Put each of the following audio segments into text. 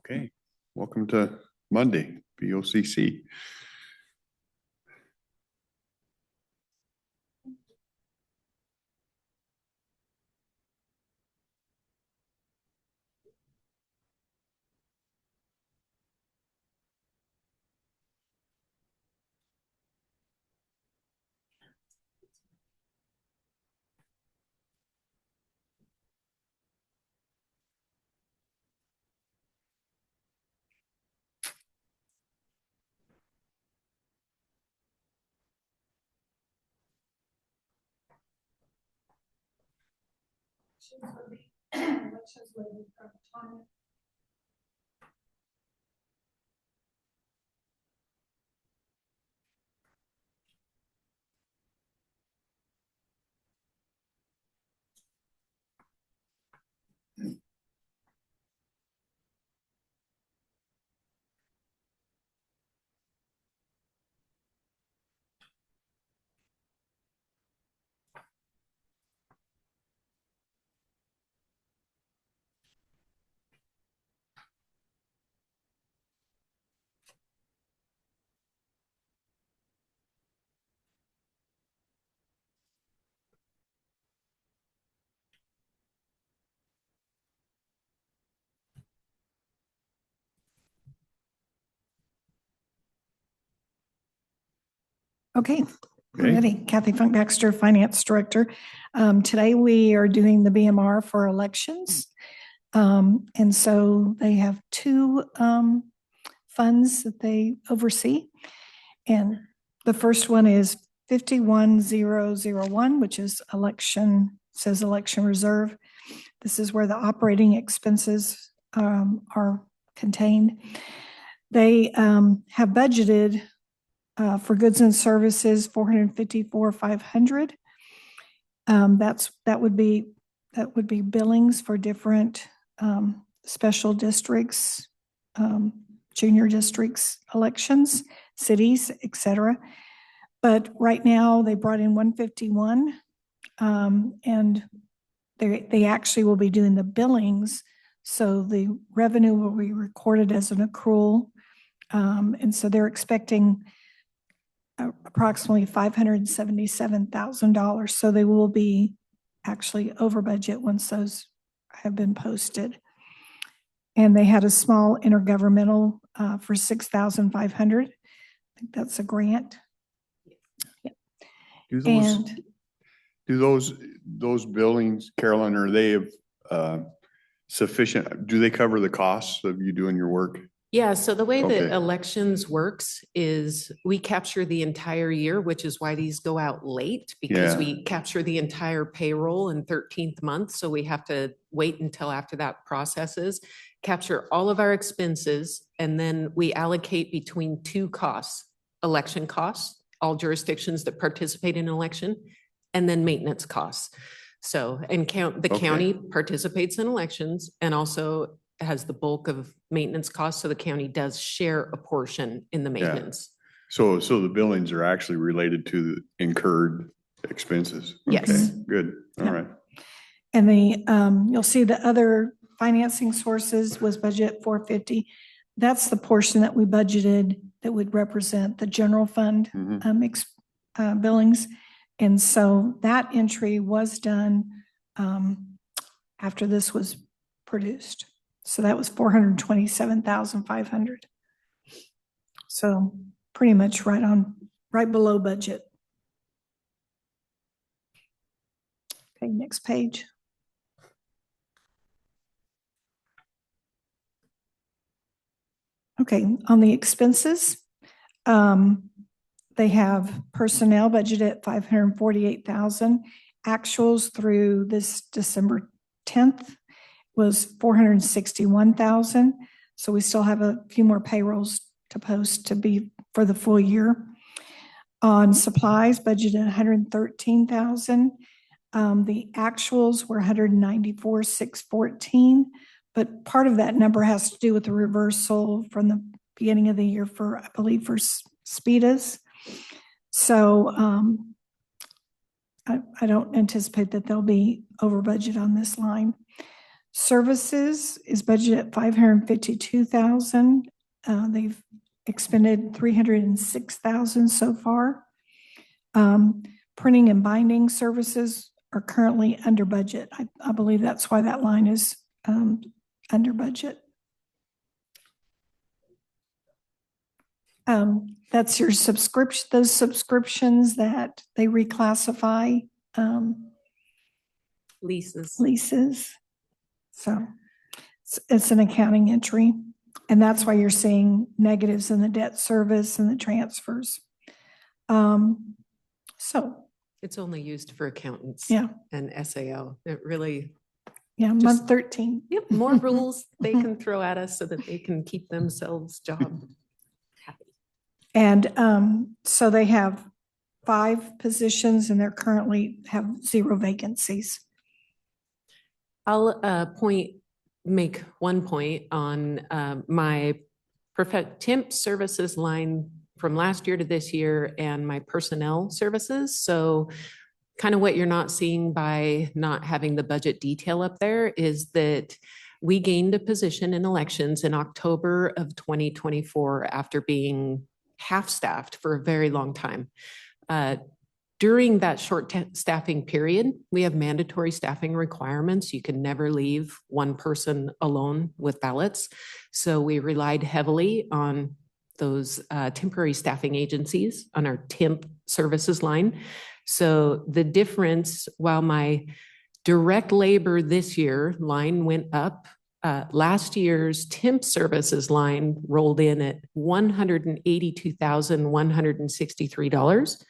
Okay, welcome to Monday, BOCC. Okay, we're ready. Kathy Funk Baxter, Finance Director. Today we are doing the BMR for elections. And so they have two funds that they oversee. And the first one is 51001, which is says election reserve. This is where the operating expenses are contained. They have budgeted for goods and services, 454,500. That would be billings for different special districts, junior districts, elections, cities, etc. But right now they brought in 151, and they actually will be doing the billings. So the revenue will be recorded as an accrual, and so they're expecting approximately $577,000. So they will be actually over budget once those have been posted. And they had a small intergovernmental for $6,500. I think that's a grant. Yeah. Do those buildings, Carolyn, are they sufficient? Do they cover the costs of you doing your work? Yeah, so the way that elections works is we capture the entire year, which is why these go out late, because we capture the entire payroll in 13th month. So we have to wait until after that processes, capture all of our expenses, and then we allocate between two costs: election costs, all jurisdictions that participate in an election, and then maintenance costs. So, and the county participates in elections and also has the bulk of maintenance costs. So the county does share a portion in the maintenance. So the billings are actually related to the incurred expenses. Yes. Okay, good. All right. And you'll see the other financing sources was budget 450. That's the portion that we budgeted that would represent the general fund billings. And so that entry was done after this was produced. So that was 427,500. So pretty much right below budget. Okay, next page. Okay, on the expenses, they have personnel budgeted at 548,000. Actuals through this December 10th was 461,000. So we still have a few more payrolls to post to be for the full year. On supplies, budgeted 113,000. The actuals were 194,614, but part of that number has to do with the reversal from the beginning of the year for, I believe, for SPEDAs. So I don't anticipate that they'll be over budget on this line. Services is budgeted at 552,000. They've expended 306,000 so far. Printing and binding services are currently under budget. I believe that's why that line is under budget. That's your subscription, those subscriptions that they reclassify Leases. So it's an accounting entry. And that's why you're seeing negatives in the debt service and the transfers. So, It's only used for accountants. yeah, And SAO. It really, yeah, Just- month 13. yep, more rules they can throw at us so that they can keep themselves job happy. And so they have 5 positions and they're currently have 0 vacancies. I'll make one point on my temp services line from last year to this year and my personnel services. So kind of what you're not seeing by not having the budget detail up there is that we gained a position in elections in October of 2024 after being half-staffed for a very long time. During that short staffing period, we have mandatory staffing requirements. You can never leave one person alone with ballots. So we relied heavily on those temporary staffing agencies on our temp services line. So the difference, while my direct labor this year line went up, last year's temp services line rolled in at $182,163.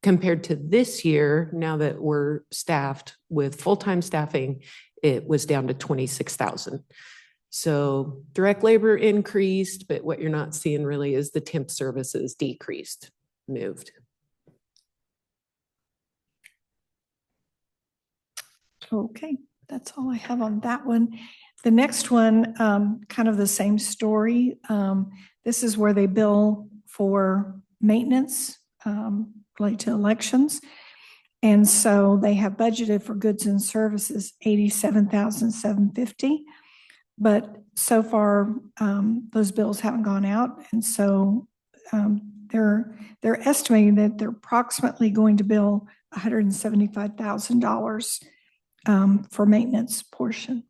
Compared to this year, now that we're staffed with full-time staffing, it was down to 26,000. So direct labor increased, but what you're not seeing really is the temp services decreased, moved. Okay, that's all I have on that one. The next one, kind of the same story. This is where they bill for maintenance related to elections. And so they have budgeted for goods and services, $87,750. But so far, those bills haven't gone out. And so they're estimating that they're approximately going to bill $175,000 for maintenance portion.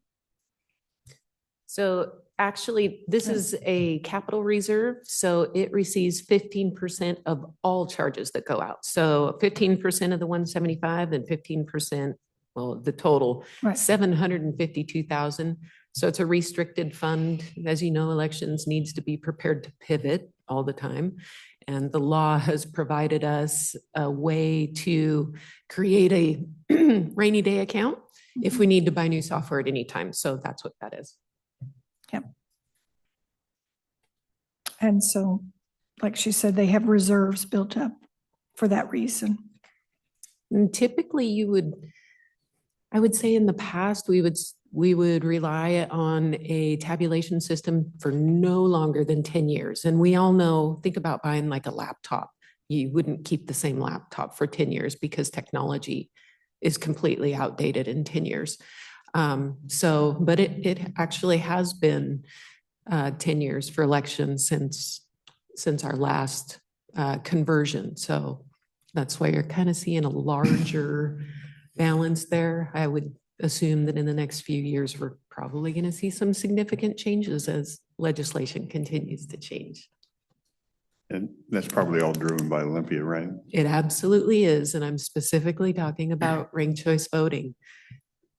So actually, this is a capital reserve, so it receives 15% of all charges that go out. So 15% of the 175 and 15%, well, the total, Right. 752,000. So it's a restricted fund. As you know, elections needs to be prepared to pivot all the time. And the law has provided us a way to create a rainy day account if we need to buy new software at any time. So that's what that is. Yep. And so, like she said, they have reserves built up for that reason. And typically I would say in the past, we would rely on a tabulation system for no longer than 10 years. And we all know, think about buying like a laptop. You wouldn't keep the same laptop for 10 years because technology is completely outdated in 10 years. But it actually has been 10 years for elections since our last conversion. So that's why you're kind of seeing a larger balance there. I would assume that in the next few years, we're probably going to see some significant changes as legislation continues to change. And that's probably all driven by Olympia, right? It absolutely is. And I'm specifically talking about ranked choice voting.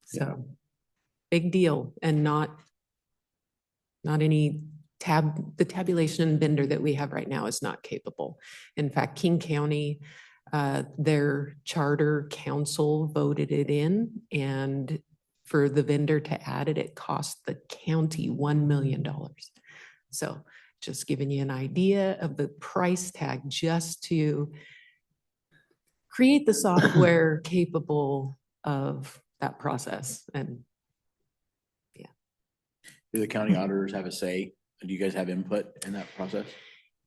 So big deal, and not any the tabulation vendor that we have right now is not capable. In fact, King County, their charter council voted it in, and for the vendor to add it, it cost the county $1 million. So just giving you an idea of the price tag just to create the software capable of that process. And do the county auditors have a say? Do you guys have input in that process?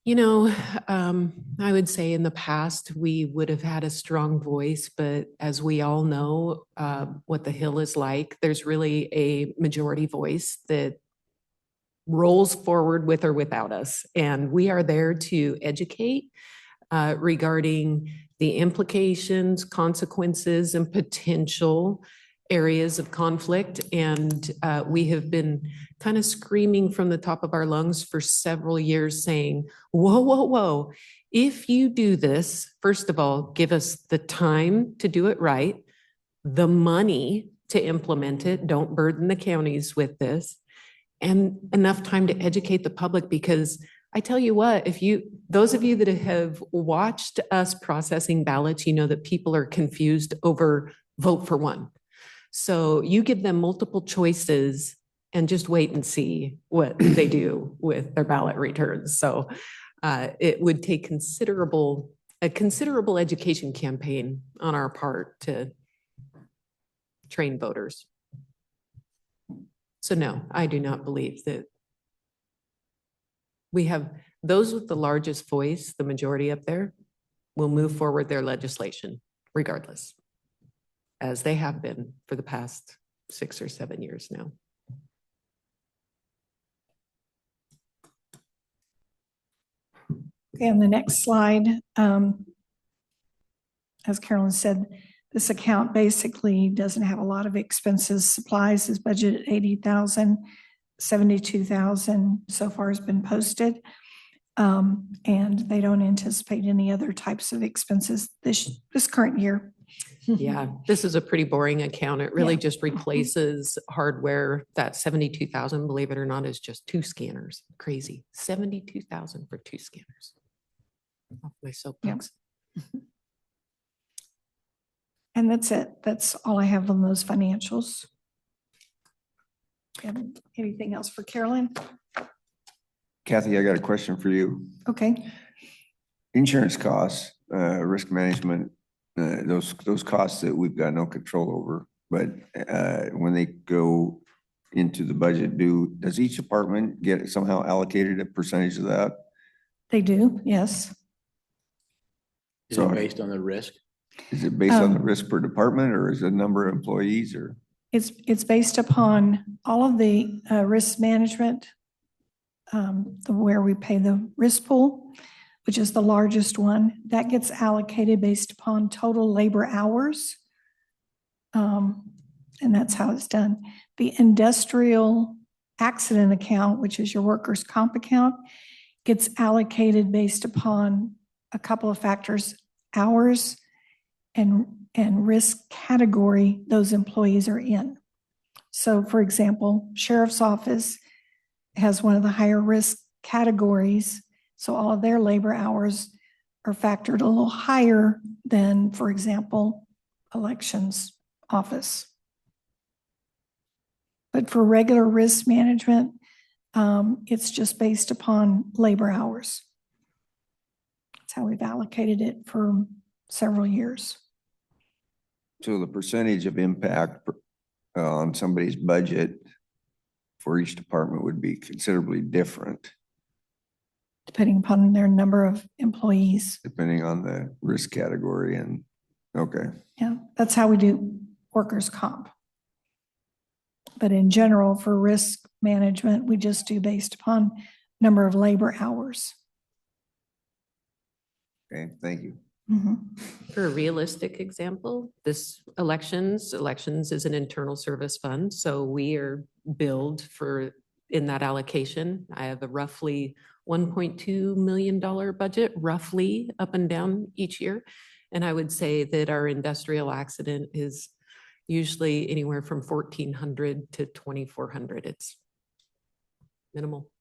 I would say in the past, we would have had a strong voice, but as we all know, what the Hill is like, there's really a majority voice that rolls forward with or without us. And we are there to educate regarding the implications, consequences, and potential areas of conflict. And we have been kind of screaming from the top of our lungs for several years saying, whoa, whoa, whoa. If you do this, first of all, give us the time to do it right, the money to implement it. Don't burden the counties with this, and enough time to educate the public. Because I tell you what, those of you that have watched us processing ballots, you know that people are confused over vote for one. So you give them multiple choices and just wait and see what they do with their ballot returns. So it would take a considerable education campaign on our part to train voters. So no, I do not believe that we have those with the largest voice, the majority up there, will move forward their legislation regardless, as they have been for the past 6 or 7 years now. Okay, on the next slide, as Carolyn said, this account basically doesn't have a lot of expenses. Supplies is budgeted 80,000, 72,000 so far has been posted. And they don't anticipate any other types of expenses this current year. Yeah, this is a pretty boring account. It really Yeah. just replaces hardware. That 72,000, believe it or not, is just 2 scanners. Crazy. 72,000 for 2 scanners. Off my soapbox. And that's it. That's all I have on those financials. Anything else for Carolyn? Kathy, I got a question for you. Okay. Insurance costs, risk management, those costs that we've got no control over, but when they go into the budget, does each department get somehow allocated a percentage of that? They do, yes. Is it based on the risk? Is it based on the risk per department, or is it a number of employees, or? It's based upon all of the risk management, where we pay the risk pool, which is the largest one. That gets allocated based upon total labor hours. And that's how it's done. The industrial accident account, which is your workers' comp account, gets allocated based upon a couple of factors: hours and risk category those employees are in. So for example, sheriff's office has one of the higher risk categories. So all of their labor hours are factored a little higher than, for example, elections office. But for regular risk management, it's just based upon labor hours. That's how we've allocated it for several years. So the percentage of impact on somebody's budget for each department would be considerably different, Depending upon their number of employees. depending on the risk category. And okay. Yeah, that's how we do workers' comp. But in general, for risk management, we just do based upon number of labor hours. Okay, thank you. Mhm. For a realistic example, this elections is an internal service fund. So we are billed for in that allocation. I have a roughly $1.2 million budget, roughly up and down each year. And I would say that our industrial accident is usually anywhere from 1,400 to 2,400. It's minimal.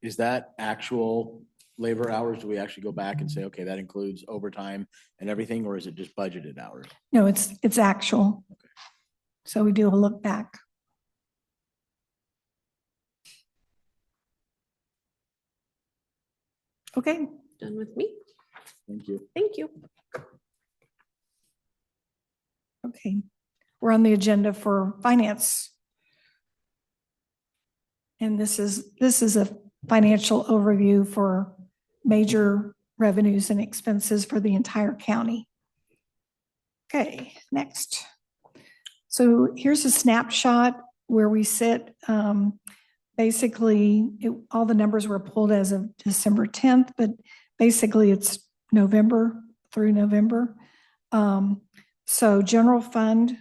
Is that actual labor hours? Do we actually go back and say, okay, that includes overtime and everything, or is it just budgeted hours? No, it's actual. So we do a look back. Okay, Done with me. Thank you. Thank you. okay. We're on the agenda for finance. And this is a financial overview for major revenues and expenses for the entire county. Okay, next. So here's a snapshot where we sit. Basically, all the numbers were pulled as of December 10th, but basically it's November through November. So general fund,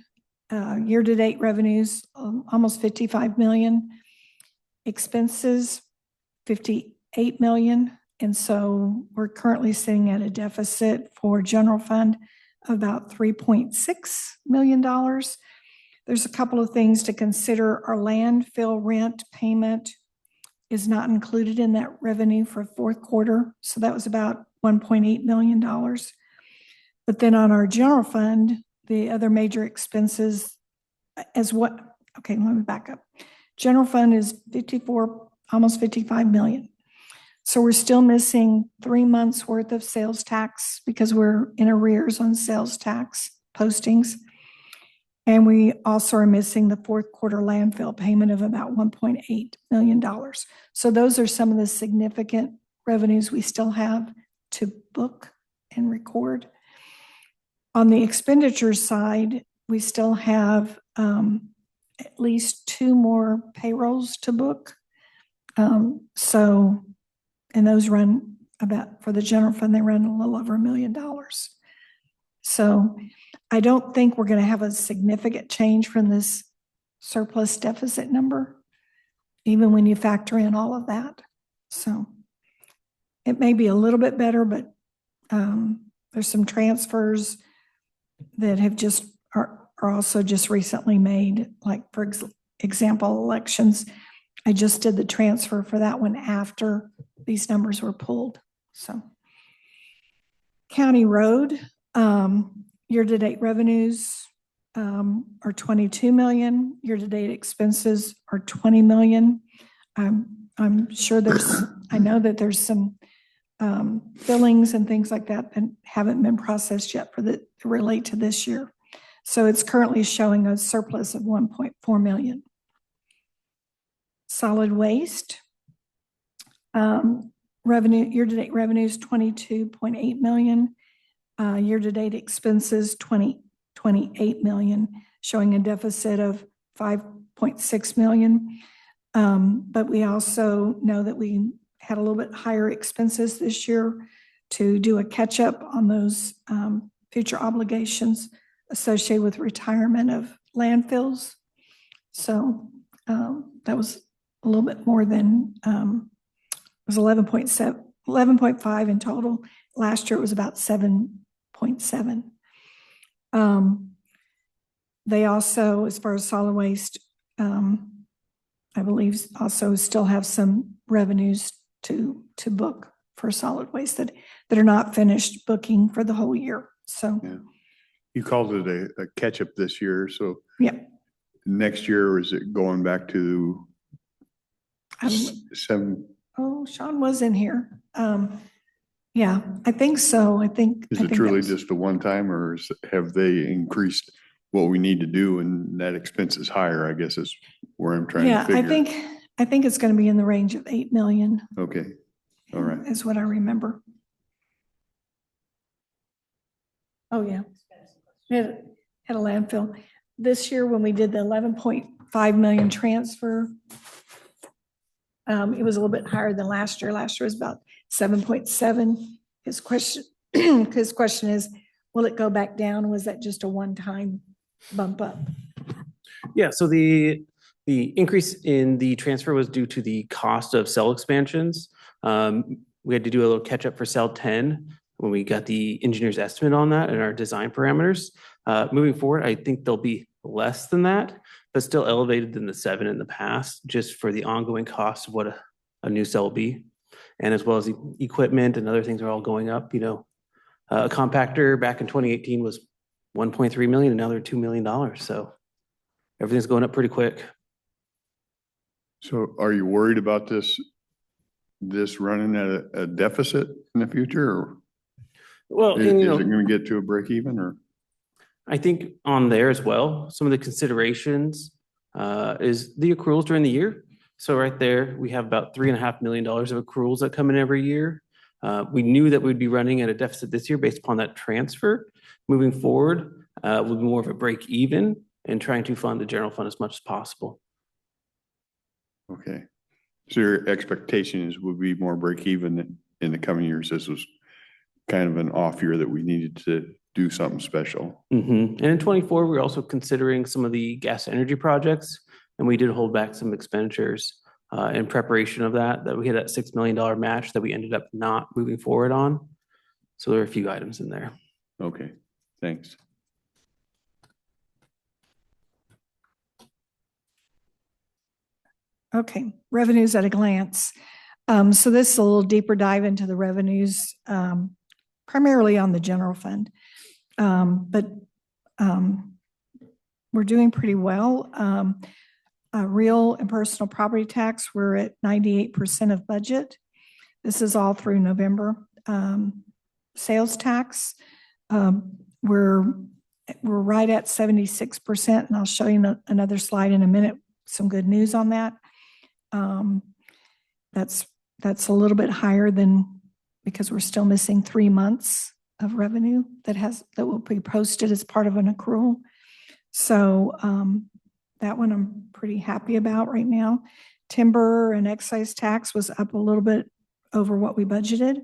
year-to-date revenues, almost 55 million. Expenses, 58 million. And so we're currently sitting at a deficit for general fund of about $3.6 million. There's a couple of things to consider. Our landfill rent payment is not included in that revenue for fourth quarter. So that was about $1.8 million. But then on our general fund, the other major expenses okay, let me back up. General fund is 54, almost 55 million. So we're still missing 3 months worth of sales tax because we're in arrears on sales tax postings. And we also are missing the fourth quarter landfill payment of about $1.8 million. So those are some of the significant revenues we still have to book and record. On the expenditure side, we still have at least 2 more payrolls to book. And those run about, for the general fund, they run a little over $1 million. So I don't think we're going to have a significant change from this surplus deficit number, even when you factor in all of that. So it may be a little bit better, but there's some transfers that have are also just recently made, like for example, elections. I just did the transfer for that one after these numbers were pulled. So county road, year-to-date revenues are 22 million. Year-to-date expenses are 20 million. I'm sure I know that there's some billings and things like that that haven't been processed yet to relate to this year. So it's currently showing a surplus of 1.4 million. Solid waste, revenue, year-to-date revenues, 22.8 million. Year-to-date expenses, 28 million, showing a deficit of 5.6 million. But we also know that we had a little bit higher expenses this year to do a catch-up on those future obligations associated with retirement of landfills. So that was a little bit more than, it was 11.5 in total. Last year it was about 7.7. They also, as far as solid waste, I believe also still have some revenues to book for solid waste that are not finished booking for the whole year. So Yeah. You called it a catch up this year. So yeah, next year, is it going back to 7? oh, Sean was in here. Yeah, I think so. Is it truly just a one time, or have they increased what we need to do and that expense is higher, I guess is where I'm trying to figure. I think it's going to be in the range of 8 million. Okay. All right. Is what I remember. Oh, yeah. Had a landfill. This year when we did the 11.5 million transfer, it was a little bit higher than last year. Last year was about 7.7. His question is, will it go back down? Was that just a one-time bump up? Yeah, so the increase in the transfer was due to the cost of cell expansions. We had to do a little catch up for cell 10 when we got the engineer's estimate on that and our design parameters. Moving forward, I think they'll be less than that, but still elevated than the 7 in the past, just for the ongoing cost of what a new cell will be. And as well as the equipment and other things are all going up. You know, a compactor back in 2018 was 1.3 million and now they're $2 million. So everything's going up pretty quick. So are you worried about this running at a deficit in the future, or Well, is and, it you know, going to get to a break even, or? I think on there as well, some of the considerations is the accruals during the year. So right there, we have about $3.5 million of accruals that come in every year. We knew that we'd be running at a deficit this year based upon that transfer. Moving forward, we'll be more of a break even and trying to fund the general fund as much as possible. Okay. So your expectation is we'll be more break even in the coming years. This was kind of an off year that we needed to do something special. And in 24, we're also considering some of the gas energy projects, and we did hold back some expenditures in preparation of that we had that $6 million match that we ended up not moving forward on. So there are a few items in there. Okay, thanks. Okay, revenues at a glance. So this is a little deeper dive into the revenues, primarily on the general fund. But we're doing pretty well. Real and personal property tax, we're at 98% of budget. This is all through November. Sales tax, we're right at 76%, and I'll show you another slide in a minute, some good news on that. That's a little bit higher than, because we're still missing 3 months of revenue that will be posted as part of an accrual. So that one I'm pretty happy about right now. Timber and excise tax was up a little bit over what we budgeted.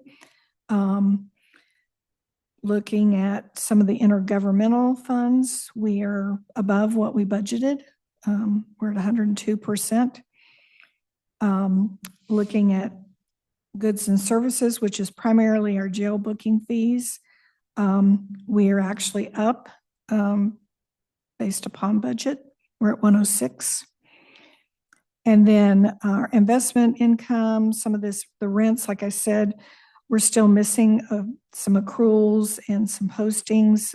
Looking at some of the intergovernmental funds, we are above what we budgeted. We're at 102%. Looking at goods and services, which is primarily our jail booking fees, we are actually up based upon budget. We're at 106. And then our investment income, some of this, the rents, like I said, we're still missing some accruals and some postings.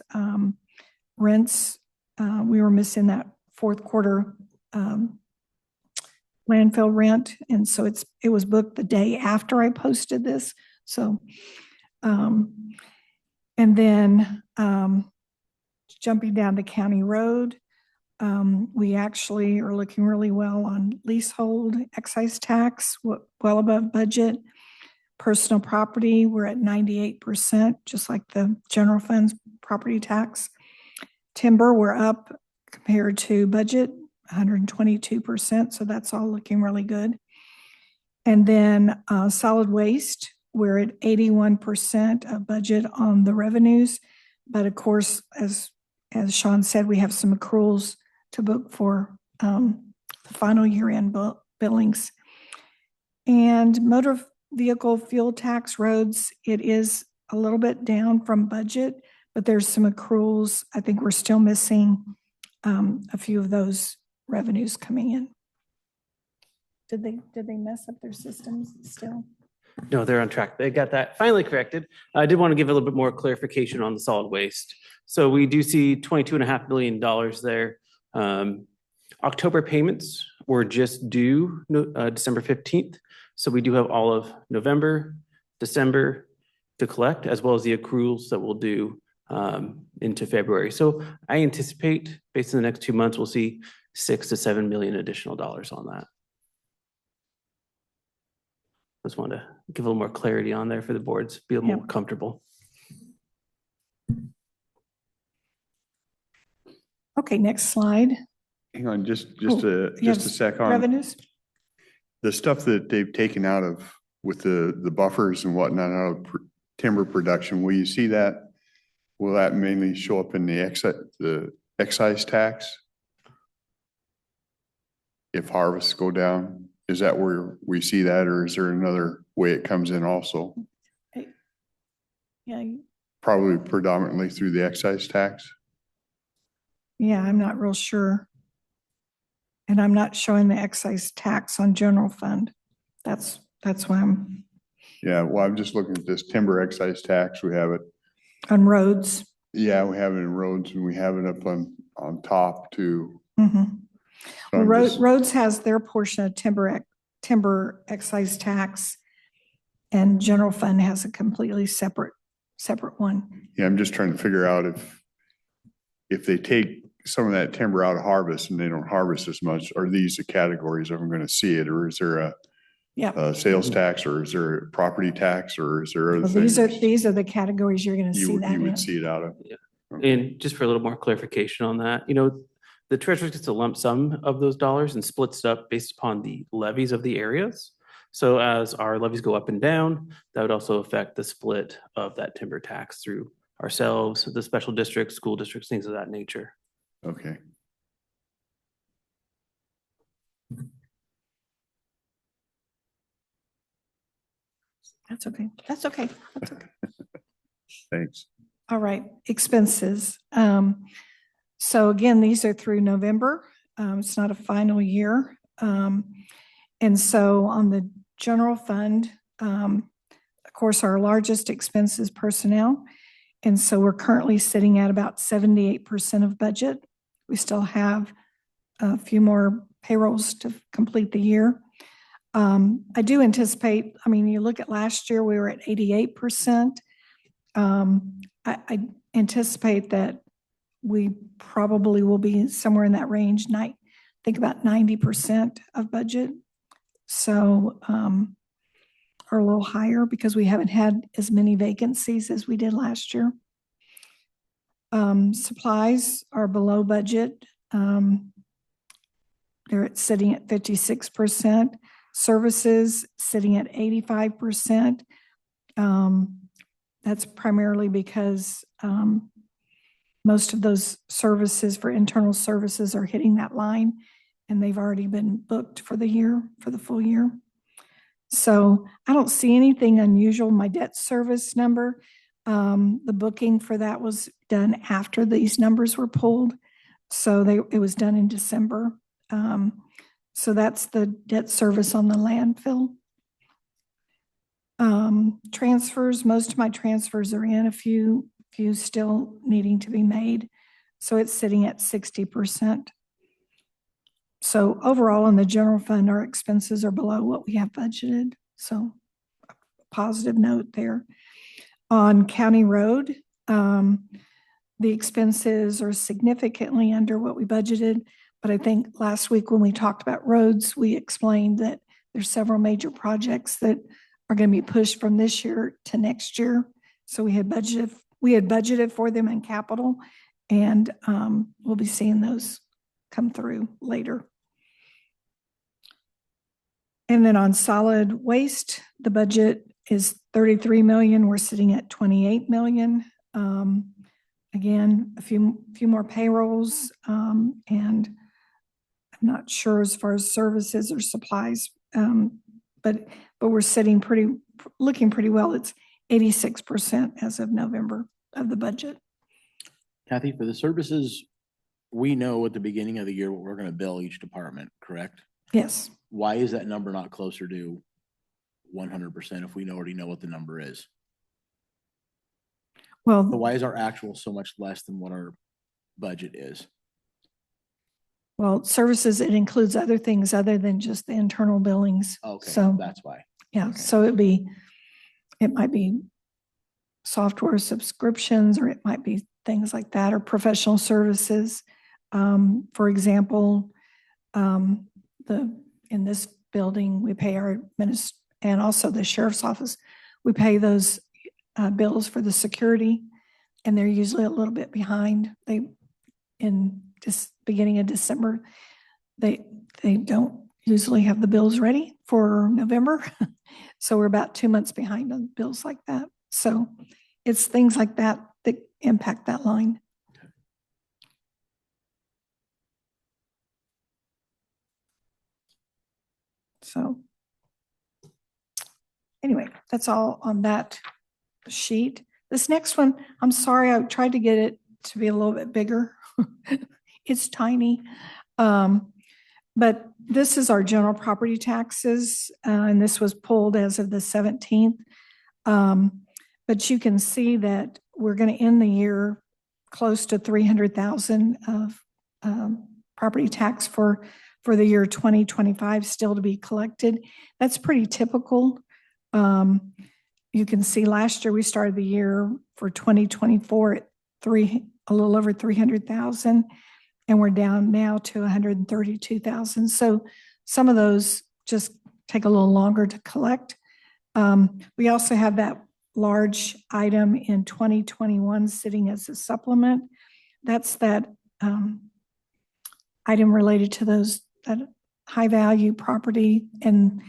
Rents, we were missing that fourth quarter landfill rent. And so it was booked the day after I posted this. So, and then jumping down to county road, we actually are looking really well on leasehold excise tax, well above budget. Personal property, we're at 98%, just like the general fund's property tax. Timber, we're up compared to budget, 122%, so that's all looking really good. And then solid waste, we're at 81% of budget on the revenues. But of course, as Sean said, we have some accruals to book for the final year-end billings. And motor vehicle fuel tax roads, it is a little bit down from budget, but there's some accruals. I think we're still missing a few of those revenues coming in. Did they mess up their systems still? No, they're on track. They got that finally corrected. I did want to give a little bit more clarification on the solid waste. So we do see $22.5 million there. October payments were just due December 15th. So we do have all of November, December to collect, as well as the accruals that we'll do into February. So I anticipate, based on the next 2 months, we'll see $6 to $7 million additional dollars on that. Just wanted to give a little more clarity on there for the boards, be a little more comfortable. Okay, next slide. Hang on, just a sec on revenues. the stuff that they've taken out of with the buffers and whatnot out of timber production. Will you see that? Will that mainly show up in the excise tax? If harvests go down, is that where we see that, or is there another way it comes in also? Yeah. Probably predominantly through the excise tax. Yeah, I'm not real sure. And I'm not showing the excise tax on general fund. That's why I'm. Yeah, well, I'm just looking at this timber excise tax. We have it on roads. Yeah, we have it in roads, and we have it up on top too. Mm-hmm. So Well, roads has their portion of timber excise tax, and general fund has a completely separate one. Yeah, I'm just trying to figure out if they take some of that timber out of harvest and they don't harvest as much, are these the categories I'm going to see it? Or is there a sales tax, or is there a property tax, or is there other Well, things these are the categories you're going to see that you in. would see it out of? Yeah. Okay. And just for a little more clarification on that, the treasurer gets a lump sum of those dollars and splits it up based upon the levies of the areas. So as our levies go up and down, that would also affect the split of that timber tax through ourselves, the special districts, school districts, things of that nature. Okay. That's okay. That's okay. That's okay. Thanks. All right, expenses. So again, these are through November. It's not a final year. And so on the general fund, of course, our largest expense is personnel. And so we're currently sitting at about 78% of budget. We still have a few more payrolls to complete the year. I do anticipate, you look at last year, we were at 88%. I anticipate that we probably will be somewhere in that range, think about 90% of budget. So, or a little higher because we haven't had as many vacancies as we did last year. Supplies are below budget. They're sitting at 56%. Services sitting at 85%. That's primarily because most of those services for internal services are hitting that line and they've already been booked for the year, for the full year. So I don't see anything unusual. My debt service number, the booking for that was done after these numbers were pulled. So it was done in December. So that's the debt service on the landfill. Transfers, most of my transfers are in, a few still needing to be made. So it's sitting at 60%. So overall in the general fund, our expenses are below what we have budgeted. So a positive note there. On County Road, the expenses are significantly under what we budgeted. But I think last week when we talked about roads, we explained that there's several major projects that are going to be pushed from this year to next year. So we had budgeted for them in capital, and we'll be seeing those come through later. And then on solid waste, the budget is 33 million. We're sitting at 28 million. Again, a few more payrolls, and I'm not sure as far as services or supplies, but we're looking pretty well. It's 86% as of November of the budget. Kathy, for the services, we know at the beginning of the year what we're going to bill each department, correct? Yes. Why is that number not closer to 100% if we already know what the number is? Well, But why is our actual so much less than what our budget is? Well, services, it includes other things other than just the internal billings. Okay, So, that's why. yeah, okay. so it might be software subscriptions, or it might be things like that, or professional services. For example, in this building, we pay our and also the sheriff's office, we pay those bills for the security, and they're usually a little bit behind. In this beginning of December, they don't usually have the bills ready for November. So we're about 2 months behind on bills like that. So it's things like that that impact that line. So anyway, that's all on that sheet. This next one, I'm sorry, I tried to get it to be a little bit bigger. It's tiny. But this is our general property taxes, and this was pulled as of the 17th. But you can see that we're going to end the year close to 300,000 of property tax for the year 2025 still to be collected. That's pretty typical. You can see last year we started the year for 2024 at a little over 300,000. and we're down now to 132,000. So some of those just take a little longer to collect. We also have that large item in 2021 sitting as a supplement. That's that item related to that high value property, and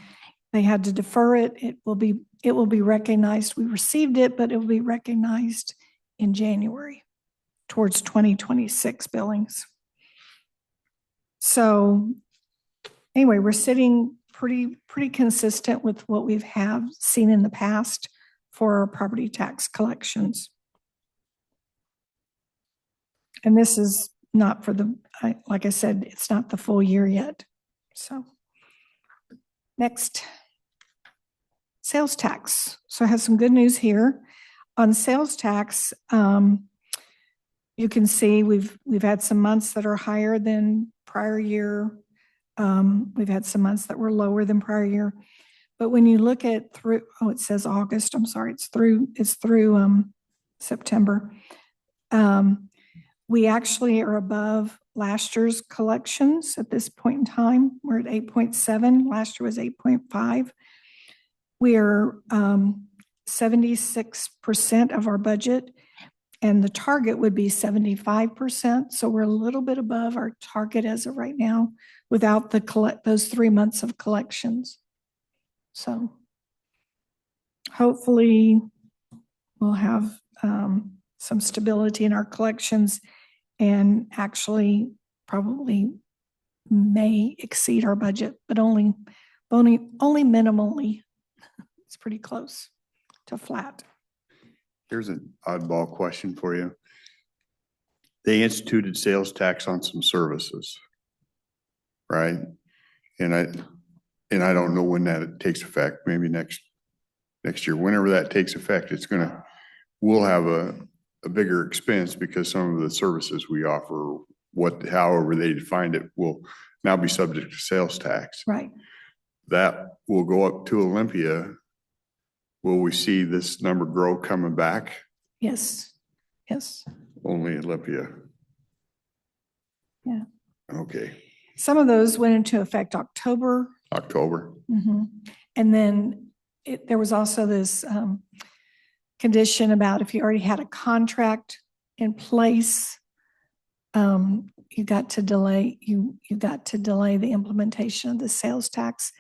they had to defer it. It will be recognized. We received it, but it will be recognized in January towards 2026 billings. So anyway, we're sitting pretty consistent with what we've seen in the past for our property tax collections. And this is not for like I said, it's not the full year yet. So next, sales tax. So I have some good news here. On sales tax, you can see we've had some months that are higher than prior year. We've had some months that were lower than prior year. But when you look at it says August, I'm sorry, it's through September. We actually are above last year's collections at this point in time. We're at 8.7. Last year was 8.5. We are 76% of our budget, and the target would be 75%. So we're a little bit above our target as of right now without those 3 months of collections. So hopefully we'll have some stability in our collections, and actually probably may exceed our budget, but only minimally. It's pretty close to flat. Here's an oddball question for you. They instituted sales tax on some services, right? And I don't know when that takes effect, maybe next year. Whenever that takes effect, we'll have a bigger expense because some of the services we offer, however they defined it, will now be subject to sales tax. Right. That will go up to Olympia. Will we see this number grow coming back? Yes. Yes. Only Olympia. Yeah. Okay. Some of those went into effect October. Mm-hmm. And then there was also this condition about if you already had a contract in place, you got to delay the implementation of the sales tax.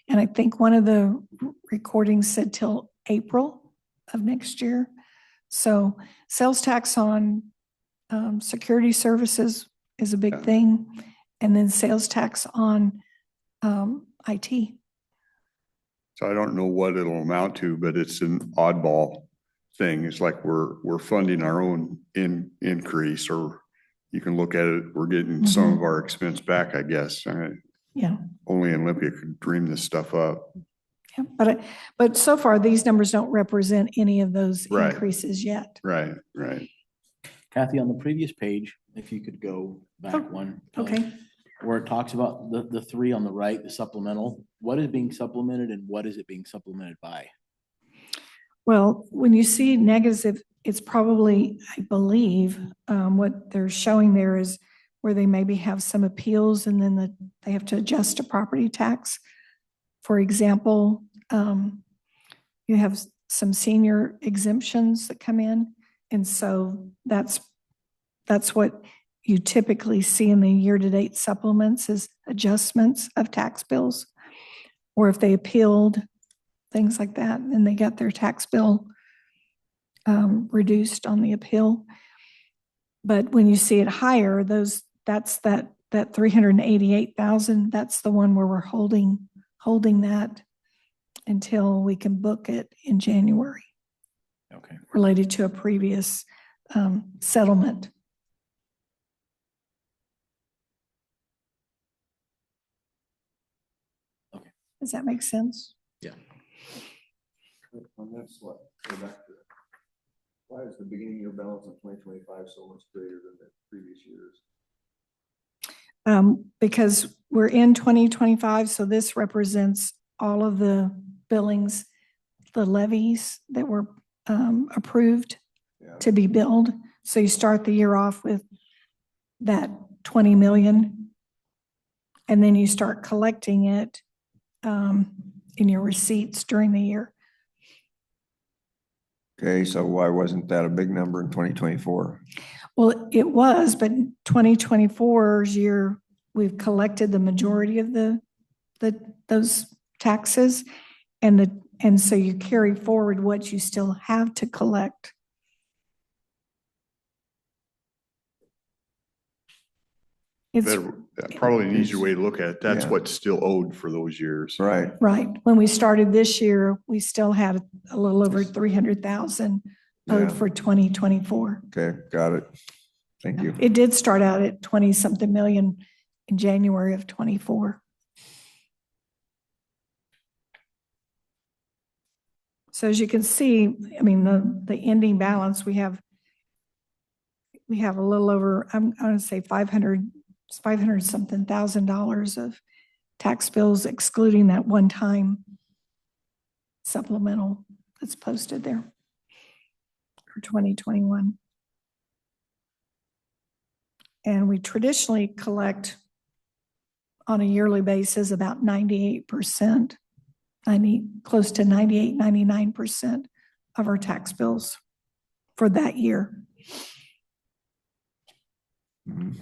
And I think one of the recordings said till April of next year. So sales tax on security services is a big thing. And then sales tax on IT. So I don't know what it'll amount to, but it's an oddball thing. It's like we're funding our own increase, or you can look at it, we're getting some of our expense back, I guess. Yeah. Only Olympia could dream this stuff up. Yeah, but so far these numbers don't represent any of those Right. increases yet. Right. Kathy, on the previous page, if you could go back one. Okay. Where it talks about the three on the right, the supplemental, what is being supplemented and what is it being supplemented by? Well, when you see negative, it's probably, I believe, what they're showing there is where they maybe have some appeals and then they have to adjust a property tax. For example, you have some senior exemptions that come in. And so that's what you typically see in the year-to-date supplements is adjustments of tax bills. Or if they appealed, things like that, and they got their tax bill reduced on the appeal. But when you see it higher, that's that 388,000, that's the one where we're holding that until we can book it in January. Okay. Related to a previous settlement. Okay. Does that make sense? Yeah. On that slide, go back to it. Why is the beginning year balance in 2025 so much greater than the previous years? Because we're in 2025, so this represents all of the billings, the levies that were approved to be billed. So you start the year off with that 20 million. And then you start collecting it in your receipts during the year. Okay, so why wasn't that a big number in 2024? Well, it was, but 2024's year, we've collected the majority of those taxes. And so you carry forward what you still have to collect. It's Better, probably an easier way to look at it. That's Yeah. what's still owed for those years. Right. right. When we started this year, we still had a little over 300,000 owed Yeah. for 2024. Okay, got it. Thank you. It did start out at 20-something million in January of 24. So as you can see, I mean, the ending balance, we have a little over, I'm going to say 500 something thousand dollars of tax bills, excluding that one-time supplemental that's posted there for 2021. And we traditionally collect on a yearly basis about 98%, close to 98, 99% of our tax bills for that year. Mhm.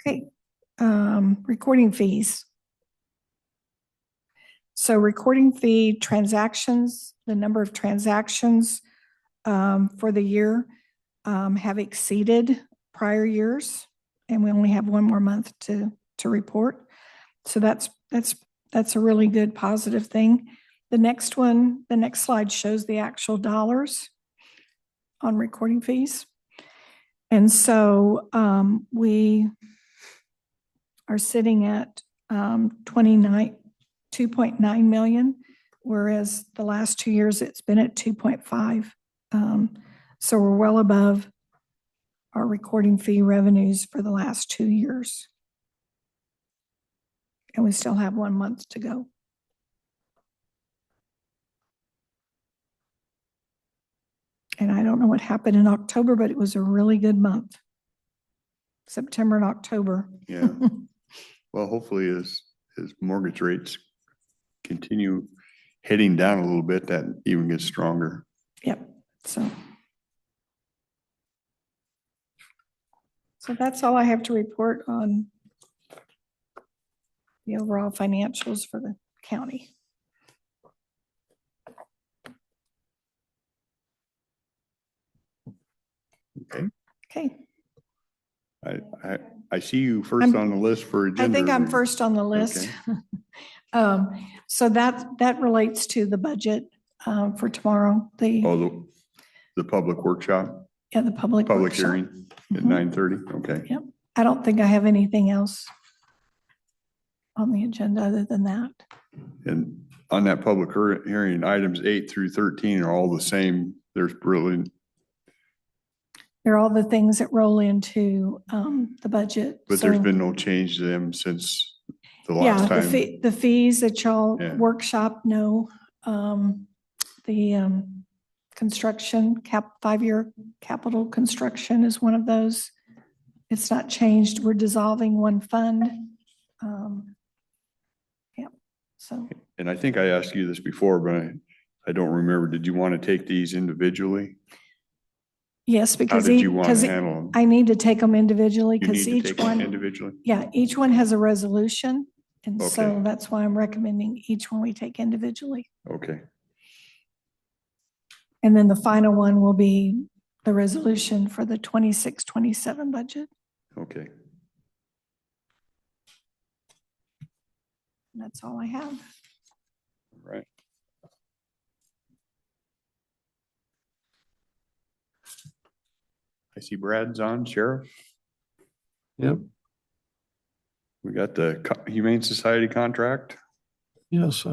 Okay, recording fees. So recording fee transactions, the number of transactions for the year have exceeded prior years, and we only have one more month to report. So that's a really good positive thing. The next slide shows the actual dollars on recording fees. And so we are sitting at 2.9 million, whereas the last 2 years it's been at 2.5. So we're well above our recording fee revenues for the last 2 years. And we still have 1 month to go. And I don't know what happened in October, but it was a really good month. September and October. Yeah. Well, hopefully as mortgage rates continue heading down a little bit, that even gets stronger. Yep. So that's all I have to report on the overall financials for the county. Okay. Okay. I see you first I'm- on the list for I agenda. think I'm review. first on the list. So that relates to the budget for tomorrow, Oh, the public workshop, the public public workshop. hearing at Mhm. 9:30. Okay. Yep. I don't think I have anything else on the agenda other than that. And on that public hearing, items 8 through 13 are all the same. There's really, They're all the things that roll into the budget. but there's So, been no change to them since the yeah, last time. the fees that y'all Yeah. workshop, no. The construction 5-year capital construction is one of those. It's not changed. We're dissolving one fund. Yeah, so. And I think I asked you this before, but I don't remember. Did you want to take these individually? Yes, How because did you want to handle them? I need to take them individually You because need to each take them one, individually? yeah, each one has a resolution. And so Okay. that's why I'm recommending each one we take individually. Okay. And then the final one will be the resolution for the 26-27 budget. Okay. And that's all I have. Right. I see Brad's on, Sheriff. Yep. We got the Humane Society contract. Yes.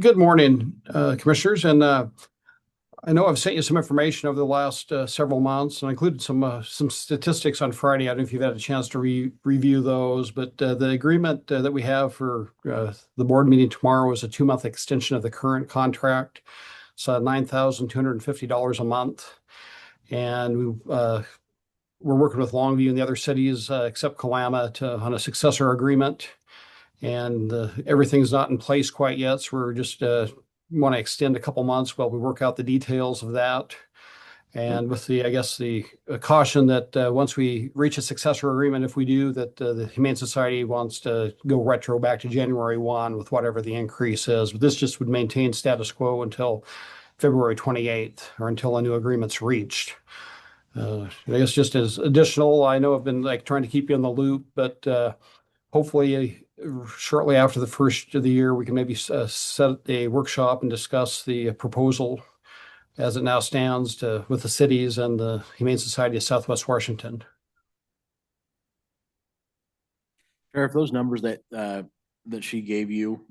Good morning, Commissioners. And I know I've sent you some information over the last several months, and I included some statistics on Friday. I don't know if you've had a chance to review those, but the agreement that we have for the board meeting tomorrow is a 2-month extension of the current contract. It's $9,250 a month. And we're working with Longview and the other cities, except Kalama, on a successor agreement. And everything's not in place quite yet, so we're just want to extend a couple months while we work out the details of that. And with the, I guess, the caution that once we reach a successor agreement, if we do, that the Humane Society wants to go retro back to January 1 with whatever the increase is. But this just would maintain status quo until February 28th, or until a new agreement's reached. I guess just as additional, I know I've been like trying to keep you in the loop, but hopefully shortly after the first of the year, we can maybe set a workshop and discuss the proposal as it now stands with the cities and the Humane Society of Southwest Washington. Sheriff, those numbers that she gave you,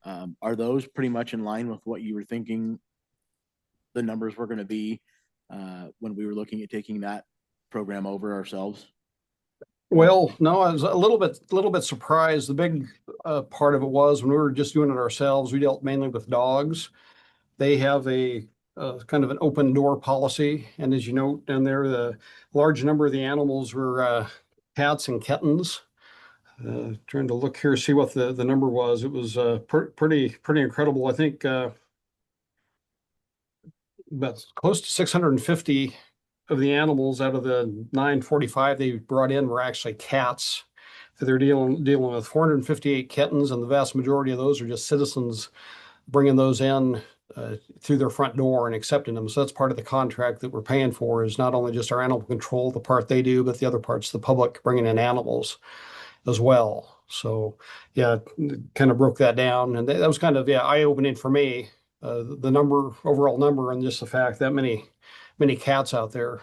are those pretty much in line with what you were thinking the numbers were going to be when we were looking at taking that program over ourselves? Well, no, I was a little bit surprised. The big part of it was when we were just doing it ourselves, we dealt mainly with dogs. They have a kind of an open door policy. And as you note down there, the large number of the animals were cats and kittens. Trying to look here, see what the number was. It was pretty incredible. I think about close to 650 of the animals out of the 945 they brought in were actually cats. They're dealing with 458 kittens, and the vast majority of those are just citizens bringing those in through their front door and accepting them. So that's part of the contract that we're paying for, is not only just our animal control, the part they do, but the other parts, the public bringing in animals as well. So yeah, kind of broke that down, and that was kind of eye-opening for me. The overall number, and just the fact that many cats out there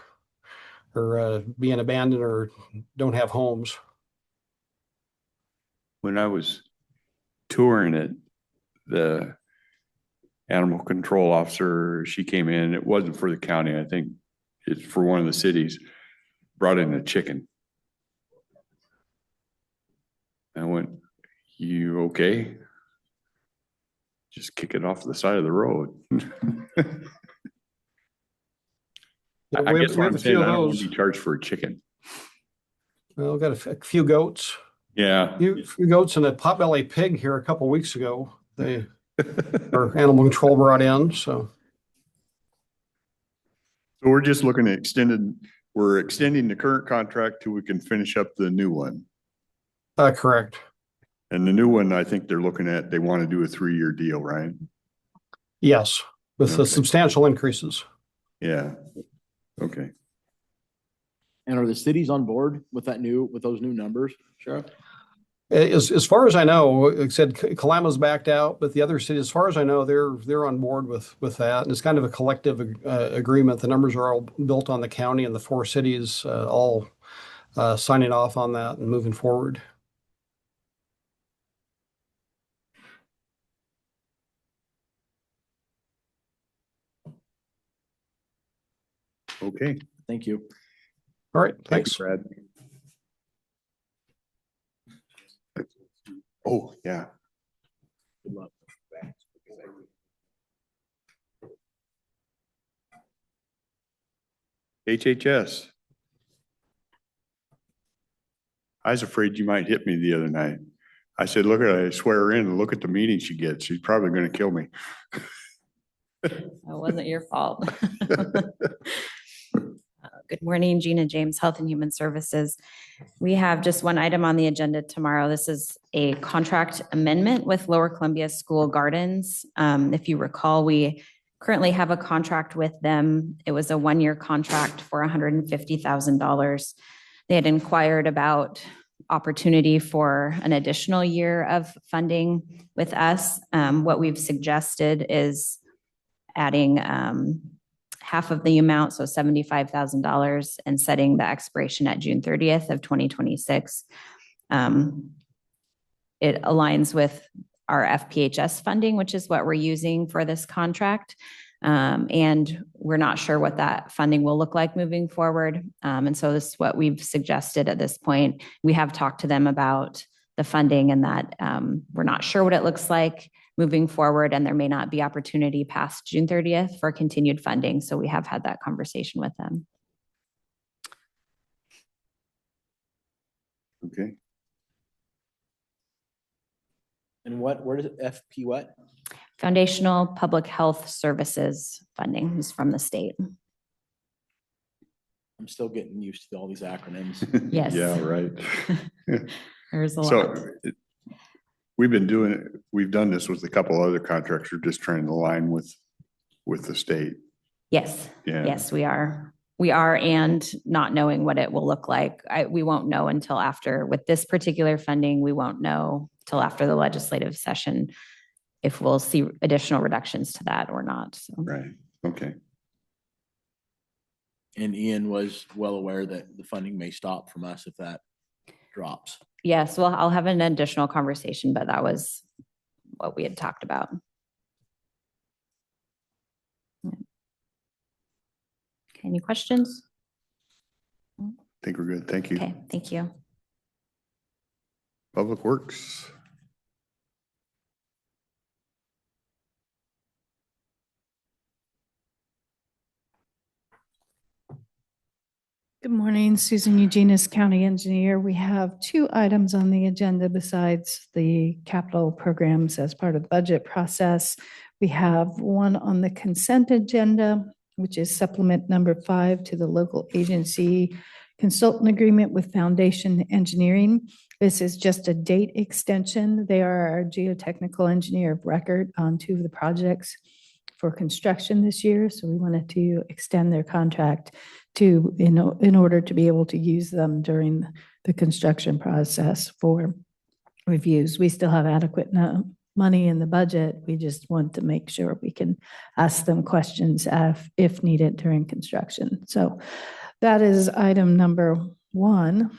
are being abandoned or don't have homes. When I was touring it, the animal control officer, she came in, it wasn't for the county, I think it's for one of the cities, brought in a chicken. I went, "You okay? Just kick it off the side of the road." I guess what I'm saying, I don't want to be charged for a chicken. Well, we've got a few goats. Yeah. A few goats and a potbelly pig here a couple weeks ago. Our animal control brought in, so we're just looking at we're extending the current contract till we can finish up the new one. Correct. And the new one, I think they're looking at, they want to do a 3-year deal, right? Yes, with the substantial increases. Yeah. Okay. And are the cities on board with those new numbers, Sheriff? As far as I know, like I said, Kalama's backed out, but the other cities, as far as I know, they're on board with that. And it's kind of a collective agreement. The numbers are all built on the county and the 4 cities all signing off on that and moving forward. Okay. Thank you. All right. Thanks. Brad. Oh, yeah. Good luck. HHS. I was afraid you might hit me the other night. I said, look at her, I swear her in and look at the meeting she gets. She's probably going to kill me. It wasn't your fault. Good morning, Gina James, Health and Human Services. We have just one item on the agenda tomorrow. This is a contract amendment with Lower Columbia School Gardens. If you recall, we currently have a contract with them. It was a 1-year contract for $150,000. They had inquired about opportunity for an additional year of funding with us. What we've suggested is adding half of the amount, so $75,000, and setting the expiration at June 30th of 2026. It aligns with our FPHS funding, which is what we're using for this contract. And we're not sure what that funding will look like moving forward. And so this is what we've suggested at this point. We have talked to them about the funding and that we're not sure what it looks like moving forward, and there may not be opportunity past June 30th for continued funding. So we have had that conversation with them. Okay. And where does FP what? Foundational Public Health Services funding is from the state. I'm still getting used to all these acronyms. Yes. Yeah, right. There's a lot. So we've done this with a couple other contracts. We're just trying to align with the state. Yes, Yeah. yes, we are. We are, and not knowing what it will look like. We won't know until after, with this particular funding, we won't know till after the legislative session if we'll see additional reductions to that or not. So. Right. Okay. And Ian was well aware that the funding may stop from us if that drops. Yes, well, I'll have an additional conversation, but that was what we had talked about. Okay, any questions? I think we're good. Thank you. Okay, thank you. Public Works. Good morning, Susan Eugenius, County Engineer. We have 2 items on the agenda besides the capital programs as part of the budget process. We have one on the consent agenda, which is supplement number 5 to the local agency consultant agreement with Foundation Engineering. This is just a date extension. They are our geotechnical engineer of record on 2 of the projects for construction this year. So we wanted to extend their contract to, in order to be able to use them during the construction process for reviews. We still have adequate money in the budget. We just want to make sure we can ask them questions if needed during construction. So that is item number 1.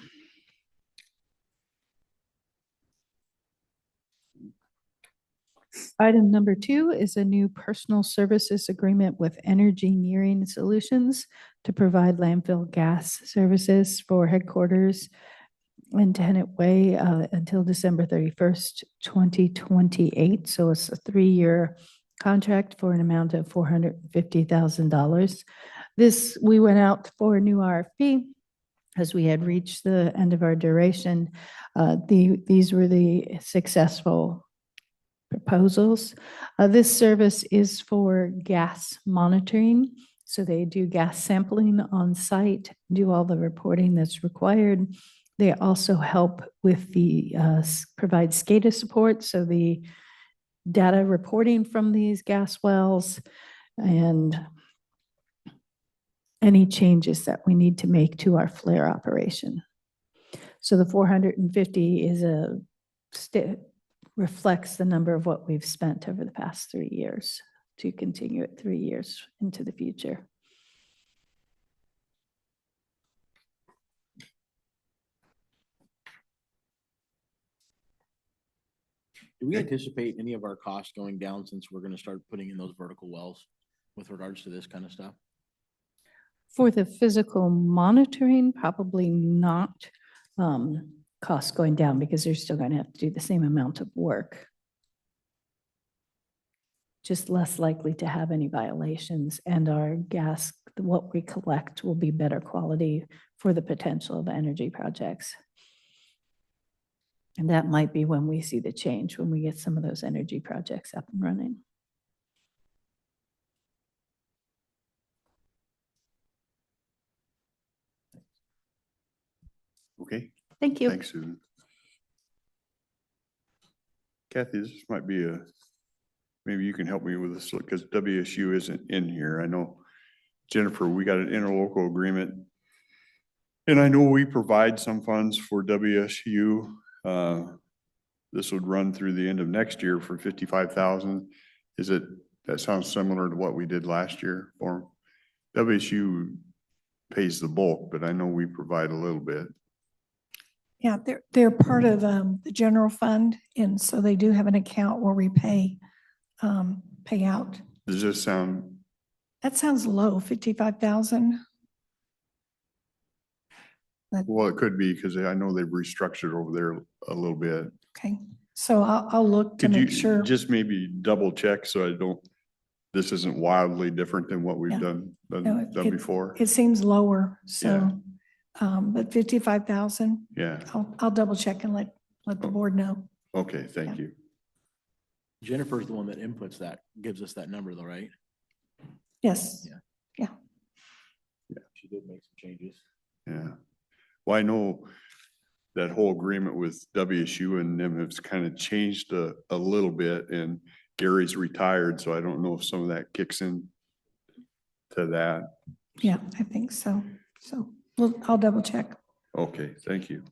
Item number 2 is a new personal services agreement with Energy Nearing Solutions to provide landfill gas services for headquarters in Tenet Way until December 31st, 2028. So it's a 3-year contract for an amount of $450,000. We went out for a new RFP as we had reached the end of our duration. These were the successful proposals. This service is for gas monitoring. So they do gas sampling on site, do all the reporting that's required. They also help with provide SCADA support. So the data reporting from these gas wells and any changes that we need to make to our flare operation. So the 450 is reflects the number of what we've spent over the past 3 years to continue it 3 years into the future. Do we anticipate any of our costs going down since we're going to start putting in those vertical wells with regards to this kind of stuff? For the physical monitoring, probably not. Costs going down because they're still going to have to do the same amount of work. Just less likely to have any violations, and our gas, what we collect, will be better quality for the potential of energy projects. And that might be when we see the change, when we get some of those energy projects up and running. Okay. Thank you. Thanks, Susan. Kathy, this might be maybe you can help me with this because WSU isn't in here. I know, Jennifer, we got an interlocal agreement. And I know we provide some funds for WSU. This would run through the end of next year for $55,000. That sounds similar to what we did last year for them? WSU pays the bulk, but I know we provide a little bit. Yeah, they're part of the general fund, and so they do have an account where we pay out. Does this sound? That sounds low, 55,000. Well, it could be because I know they've restructured over there a little bit. Okay, So I'll look to Could you make sure. just maybe double check so I don't, this isn't wildly different than what we've Yeah. done No, it- before? It seems lower, Yeah. so, but 55,000, Yeah, I'll double check and let the Oh. board know. okay, thank Yeah. you. Jennifer's the one that inputs that, gives us that number though, right? Yes. Yeah. Yeah. She did make some changes. Yeah. Well, I know that whole agreement with WSU and them has kind of changed a little bit, and Gary's retired, so I don't know if some of that kicks in to that. Yeah, I think so. So I'll double check. Okay, thank you.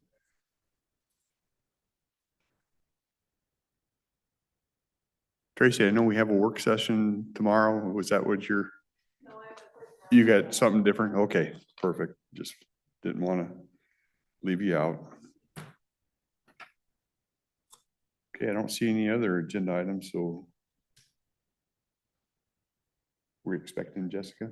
Tracy, I know we have a work session tomorrow. Was that what you got something different? Okay, perfect. Just didn't want to leave you out. Okay, I don't see any other agenda items, so we're expecting Jessica.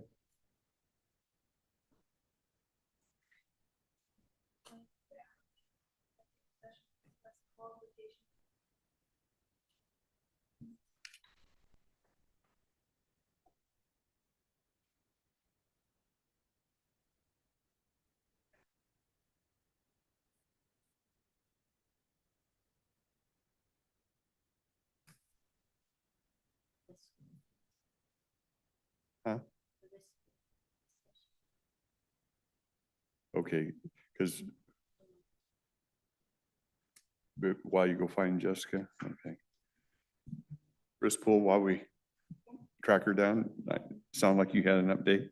Huh? Okay, because while you go find Jessica, okay. Risk pool, while we track her down, sound like you had an update?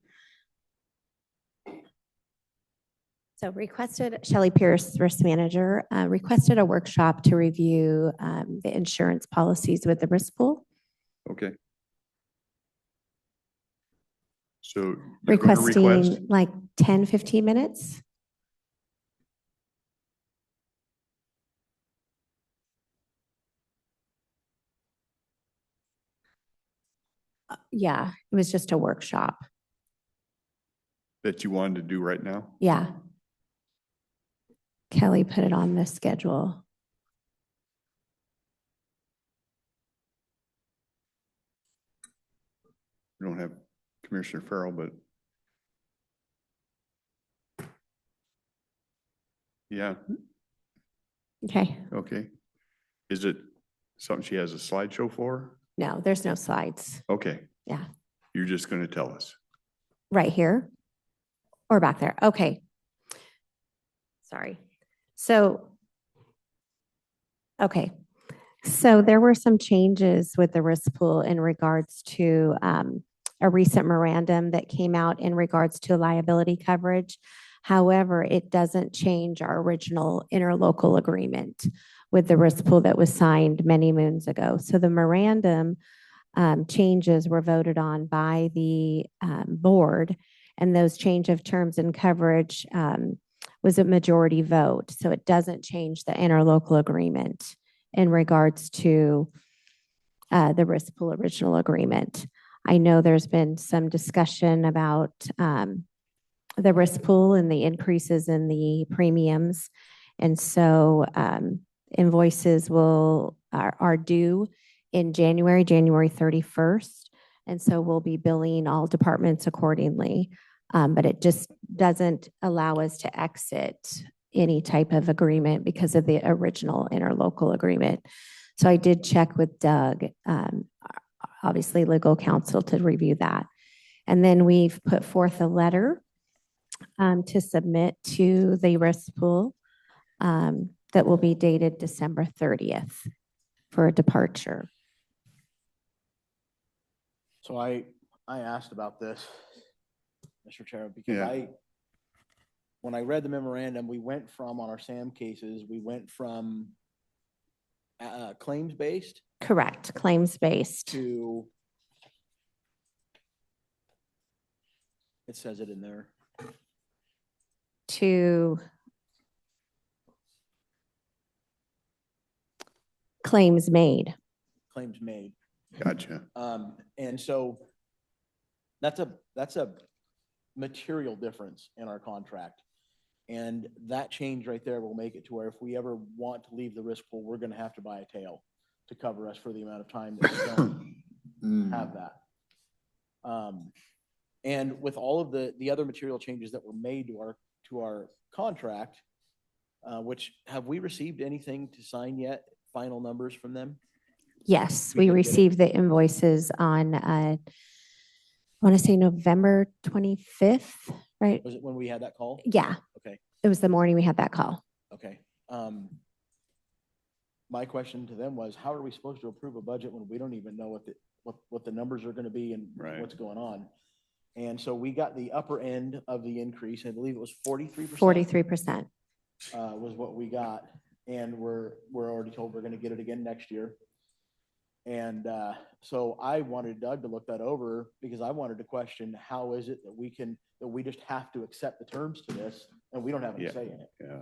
So requested, Shelley Pierce, risk manager, requested a workshop to review the insurance policies with the risk pool. Okay. So you're going to request? Requesting like 10, 15 minutes. Yeah, it was just a workshop. That you wanted to do right now? Yeah. Kelly put it on the schedule. We don't have Commissioner Farrell, but yeah, Okay. okay. Is it something she has a slideshow for? No, there's no slides. Okay. Yeah. You're just going to tell us. Right here or back there. Okay. Sorry. So, okay. So there were some changes with the risk pool in regards to a recent memorandum that came out in regards to liability coverage. However, it doesn't change our original interlocal agreement with the risk pool that was signed many moons ago. So the memorandum changes were voted on by the board, and those change of terms and coverage was a majority vote. So it doesn't change the interlocal agreement in regards to the risk pool original agreement. I know there's been some discussion about the risk pool and the increases in the premiums. And so invoices are due in January 31st. And so we'll be billing all departments accordingly. But it just doesn't allow us to exit any type of agreement because of the original interlocal agreement. So I did check with Doug, obviously legal counsel, to review that. And then we've put forth a letter to submit to the risk pool that will be dated December 30th for a departure. So I asked about this, Mr. Chair, because Yeah. when I read the memorandum, we went from, on our SAM cases, we went from claims-based Correct, claims-based. to, it says it in there, To claims made. claims made. Gotcha. And so that's a material difference in our contract. And that change right there will make it to where if we ever want to leave the risk pool, we're gonna have to buy a tail to cover us for the amount of time that we don't have that. And with all of the other material changes that were made to our contract, which have we received anything to sign yet? Final numbers from them? Yes, We we did get it. received the invoices on, I want to say November 25th, right? Was it when we had that call? Yeah, Okay, it was the morning we had that call. okay. My question to them was, how are we supposed to approve a budget when we don't even know what the numbers are gonna be and Right. what's going on? And so we got the upper end of the increase. I believe it was 43%. 43%. Was what we got. And we're already told we're gonna get it again next year. And so I wanted Doug to look that over because I wanted to question, how is it that we just have to accept the terms to this and we don't have any Yeah. say in it? Yeah.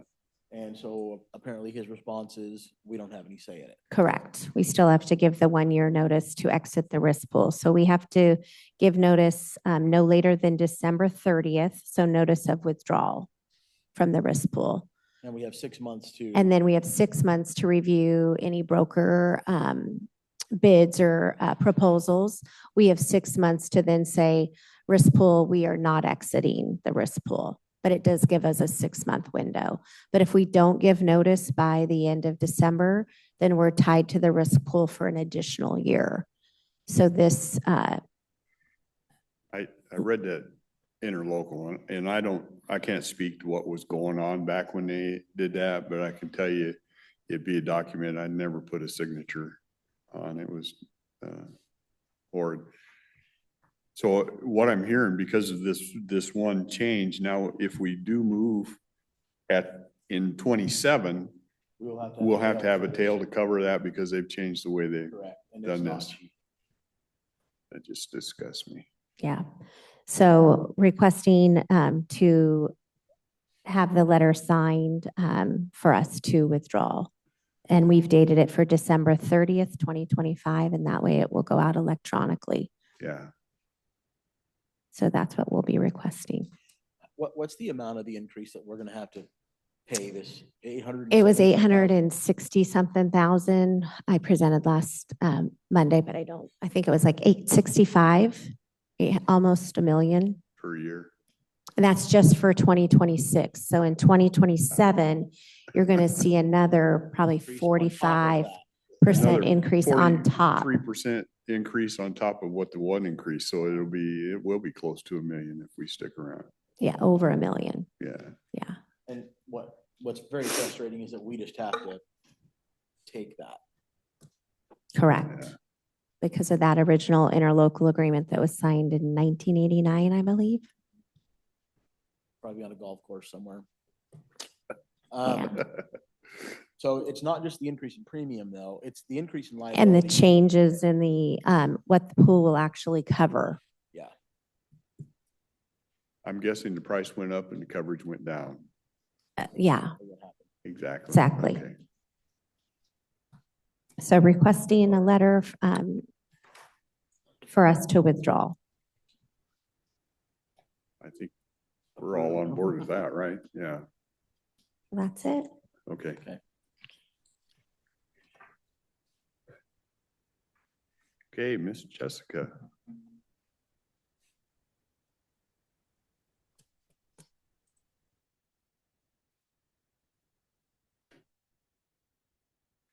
And so apparently his response is, we don't have any say in it. Correct. We still have to give the 1-year notice to exit the risk pool. So we have to give notice no later than December 30th. So notice of withdrawal from the risk pool. And we have 6 months to. And then we have 6 months to review any broker bids or proposals. We have 6 months to then say, risk pool, we are not exiting the risk pool. But it does give us a 6-month window. But if we don't give notice by the end of December, then we're tied to the risk pool for an additional year. So this, I read that interlocal and I can't speak to what was going on back when they did that, but I can tell you it'd be a document I never put a signature on. It was horrid. So what I'm hearing, because of this one change, now if we do move in 27, we'll have to have a tail to cover that because they've changed the way they've Correct. And done it's not this. cheap. That just disgusts me. yeah. So requesting to have the letter signed for us to withdraw. And we've dated it for December 30th, 2025, and that way it will go out electronically. Yeah. So that's what we'll be requesting. What's the amount of the increase that we're gonna have to pay this 800? It was 860 something thousand. I presented last Monday, but I think it was like 865, almost $1 million. Per year. And that's just for 2026. So in 2027, you're going to see another probably Increase on top of 45% that. increase on top. 3% increase on top of what the one increase. So it will be close to $1 million if we stick around. Yeah, over $1 million. Yeah. Yeah. And what's very frustrating is that we just have to take that. Correct. Yeah. Because of that original interlocal agreement that was signed in 1989, I believe. Probably on a golf course somewhere. Yeah. So it's not just the increase in premium though, it's the increase in liability. And the changes in the, what the pool will actually cover. Yeah. I'm guessing the price went up and the coverage went down. Yeah. What happened. Exactly. Exactly. Okay. So requesting a letter for us to withdraw. I think we're all on board with that, right? Yeah. That's it. Okay. Okay. Okay, Miss Jessica.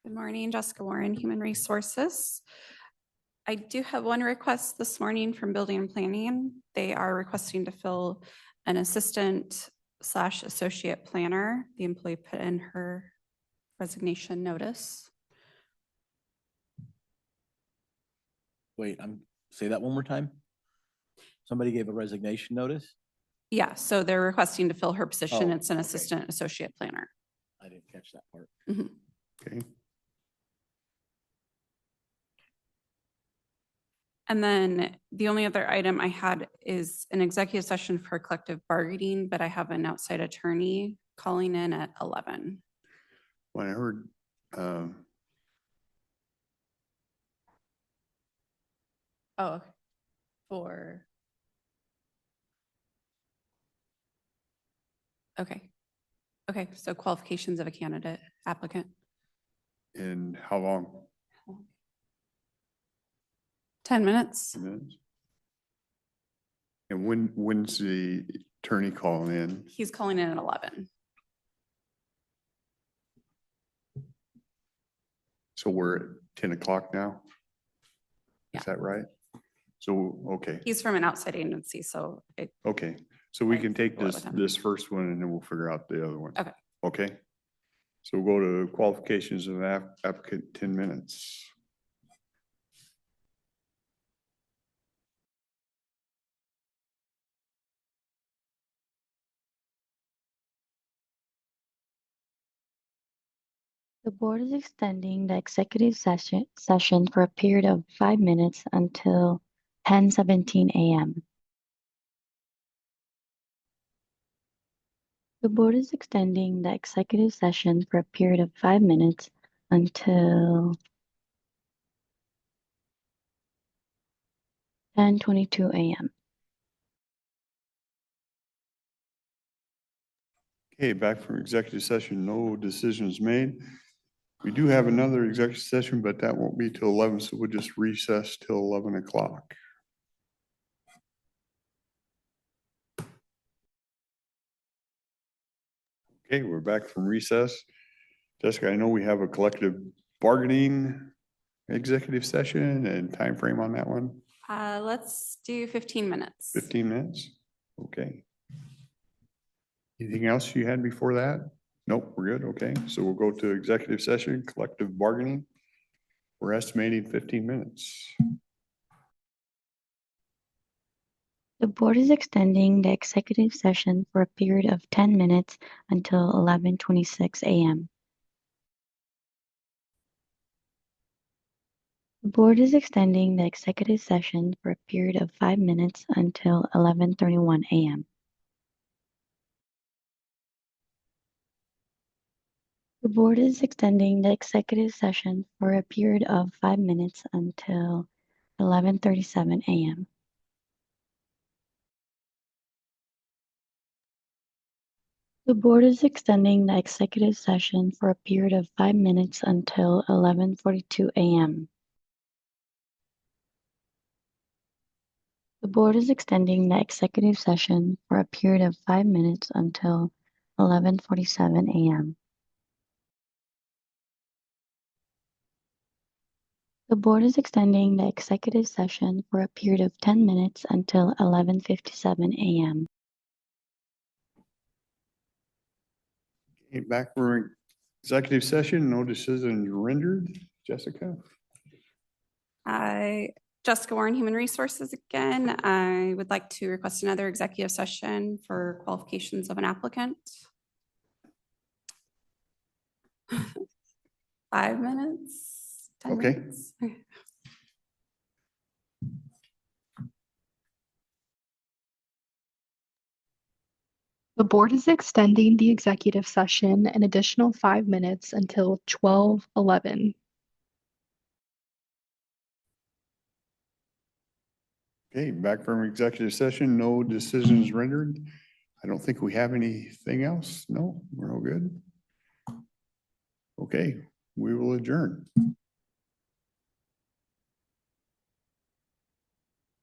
Good morning, Jessica Warren, Human Resources. I do have one request this morning from Building and Planning. They are requesting to fill an assistant/associate planner. The employee put in her resignation notice. Wait, say that one more time. Somebody gave a resignation notice? Yeah, so they're requesting to fill her position. Oh, It's an okay. assistant/associate planner. I didn't catch that part. Okay. And then the only other item I had is an executive session for collective bargaining, but I have an outside attorney calling in at 11. When I heard, Oh, for. Okay. Okay, so qualifications of a candidate applicant. And how long? 10 minutes. Minutes? And when's the attorney calling in? He's calling in at 11. So we're at 10 o'clock now? Yeah. Is that right? So, okay, He's from an outside agency, so it, okay. So we can take Go this, with him. this first one and then we'll figure out the other one. Okay. Okay? So we'll go to qualifications of applicant, 10 minutes. The board is extending the executive session for a period of 5 minutes until 10:17 a.m. The board is extending the executive session for a period of 5 minutes until 10:22 a.m. Okay, back from executive session, no decisions made. We do have another executive session, but that won't be till 11, so we'll just recess till 11 o'clock. Okay, we're back from recess. Jessica, I know we have a collective bargaining executive session and time frame on that one, let's do 15 minutes. 15 minutes? Okay. Anything else you had before that? Nope, we're good, okay. So we'll go to executive session, collective bargaining. We're estimating 15 minutes. The board is extending the executive session for a period of 10 minutes until 11:26 a.m. The board is extending the executive session for a period of 5 minutes until 11:31 a.m. The board is extending the executive session for a period of 5 minutes until 11:37 a.m. The board is extending the executive session for a period of 5 minutes until 11:42 a.m. The board is extending the executive session for a period of 5 minutes until 11:47 a.m. The board is extending the executive session for a period of 10 minutes until 11:57 a.m. Okay, back for executive session, no decisions rendered. Jessica? Jessica Warren, Human Resources again. I would like to request another executive session for qualifications of an applicant. 5 minutes? 10 Okay. minutes? The board is extending the executive session an additional 5 minutes until 12:11. Okay, back from executive session, no decisions rendered. I don't think we have anything else. No, we're all good. Okay, we will adjourn.